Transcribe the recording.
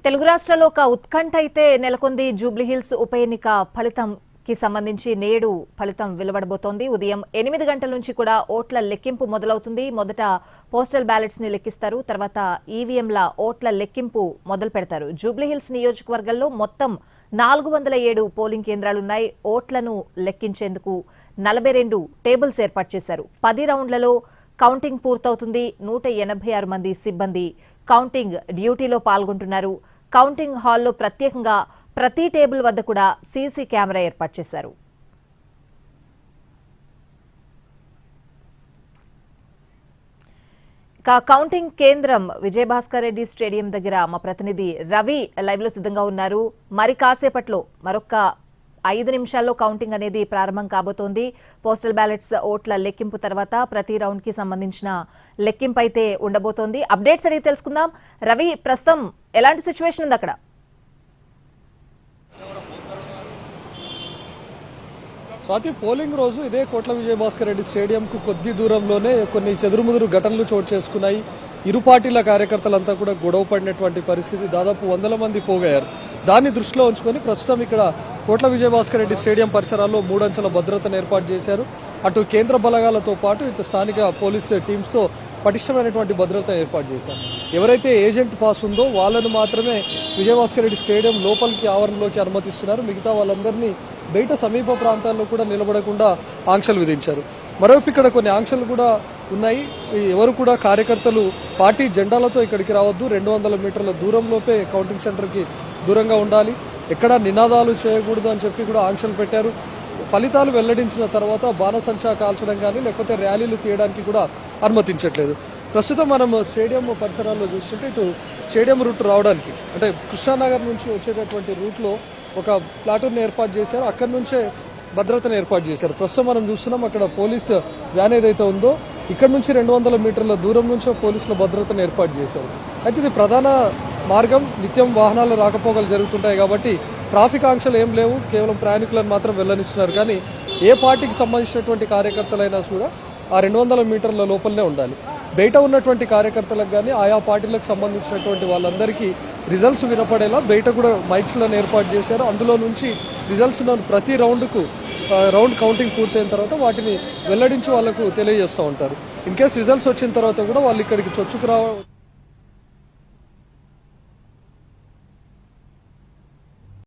తెలుగు రాష్ట్రాల్లో ఒక ఉత్కంఠ అయితే నెలకొంది. జూబ్లీహిల్స్ ఉప ఎన్నిక ఫలితంకి సంబంధించి నేడు ఫలితం వెలువడబోతోంది. ఉదయం 8 గంటల నుంచి కూడా ఓట్ల లెక్కింపు మొదలవుతుంది. మొదట పోస్టల్ బ్యాలెట్స్ ని లెక్కిస్తారు. తర్వాత ఈవీఎంల ఓట్ల లెక్కింపు మొదలు పెడతారు. జూబ్లీహిల్స్ నియోజకవర్గంలో మొత్తం 407 పోలింగ్ కేంద్రాలున్నాయి. ఓట్లను లెక్కించేందుకు 42 టేబుల్స్ ఏర్పాటు చేశారు. 10 రౌండ్లలో కౌంటింగ్ పూర్తవుతుంది. 186 మంది సిబ్బంది కౌంటింగ్ డ్యూటీలో పాల్గొంటున్నారు. కౌంటింగ్ హాల్లో ప్రత్యేకంగా ప్రతి టేబుల్ వద్ద కూడా సీసీ కెమెరా ఏర్పాటు చేశారు. కౌంటింగ్ కేంద్రం విజయభాస్కర్ రెడ్డి స్టేడియం దగ్గర మా ప్రతినిధి రవి లైవ్ లో సిద్ధంగా ఉన్నారు. మరి కాసేపట్లో మరొక 5 నిమిషాల్లో కౌంటింగ్ అనేది ప్రారంభం కాబోతోంది. పోస్టల్ బ్యాలెట్స్ ఓట్ల లెక్కింపు తర్వాత ప్రతి రౌండ్ కి సంబంధించిన లెక్కింపు అయితే ఉండబోతోంది. అప్డేట్స్ అడిగి తెలుసుకుందాం. రవి, ప్రస్తుతం ఎలాంటి సిచ్యువేషన్ ఉంది అక్కడ? స్వాతి, పోలింగ్ రోజు ఇదే కోట్ల విజయభాస్కర్ రెడ్డి స్టేడియంకు కొద్ది దూరంలోనే కొన్ని చెదురుముదురు ఘటనలు చోటు చేసుకున్నాయి. ఇరు పార్టీల కార్యకర్తలంతా కూడా గొడవ పడినటువంటి పరిస్థితి. దాదాపు 100 మంది పోగయ్యారు. దాన్ని దృష్టిలో ఉంచుకొని ప్రస్తుతం ఇక్కడ కోట్ల విజయభాస్కర్ రెడ్డి స్టేడియం పరిసరాల్లో 3 అంచెల భద్రతను ఏర్పాటు చేశారు. అటు కేంద్ర బలగాలతో పాటు ఇటు స్థానిక పోలీస్ టీమ్స్తో పటిష్టమైనటువంటి భద్రతను ఏర్పాటు చేశారు. ఎవరైతే ఏజెంట్ పాస్ ఉందో వాళ్ళను మాత్రమే విజయభాస్కర్ రెడ్డి స్టేడియం లోపలికి ఆవరణలోకి అనుమతిస్తున్నారు. మిగతా వాళ్ళందరినీ బయట సమీప ప్రాంతాల్లో కూడా నిలబడకుండా ఆంక్షలు విధించారు. మరోవైపు ఇక్కడ కొన్ని ఆంక్షలు కూడా ఉన్నాయి. ఎవరు కూడా కార్యకర్తలు పార్టీ జెండాలతో ఇక్కడికి రావద్దు, 200 మీటర్ల దూరంలోపే కౌంటింగ్ సెంటర్కి దూరంగా ఉండాలి, ఎక్కడా నినాదాలు చేయకూడదు అని చెప్పి కూడా ఆంక్షలు పెట్టారు. ఫలితాలు వెల్లడించిన తర్వాత బాణసంచా కాల్చడం కానీ లేకపోతే ర్యాలీలు తీయడానికి కూడా అనుమతించట్లేదు. ప్రస్తుతం మనం స్టేడియం పరిసరాల్లో చూస్తుంటే ఇటు స్టేడియం రూట్ రావడానికి అంటే కృష్ణానగర్ నుంచి వచ్చేటటువంటి రూట్లో ఒక ప్లాటూన్ ఏర్పాటు చేశారు. అక్కడి నుంచే భద్రతను ఏర్పాటు చేశారు. ప్రస్తుతం మనం చూస్తున్నాం అక్కడ పోలీస్ వ్యాన్ ఏదైతే ఉందో ఇక్కడ నుంచి 200 మీటర్ల దూరం నుంచో పోలీసుల భద్రతను ఏర్పాటు చేశారు. అయితే ఇది ప్రధాన మార్గం, నిత్యం వాహనాలు రాకపోకలు జరుగుతుంటాయి కాబట్టి ట్రాఫిక్ ఆంక్షలు ఏం లేవు, కేవలం ప్రయాణికులను మాత్రం వెల్లనిస్తున్నారు. కానీ ఏ పార్టీకి సంబంధించినటువంటి కార్యకర్తలైనా కూడా ఆ 200 మీటర్ల లోపలనే ఉండాలి. బయట ఉన్నటువంటి కార్యకర్తలకు కానీ ఆయా పార్టీలకు సంబంధించినటువంటి వాళ్ళందరికీ రిజల్ట్స్ వినపడేలా బయట కూడా మైక్స్లను ఏర్పాటు చేశారు. అందులో నుంచి రిజల్ట్స్ ప్రతి రౌండ్ కౌంటింగ్ పూర్తయిన తర్వాత వాటిని వెల్లడించి వాళ్లకు తెలియజేస్తూ ఉంటారు. ఇన్ కేసు రిజల్ట్స్ వచ్చిన తర్వాత కూడా వాళ్ళు ఇక్కడికి చొచ్చుకు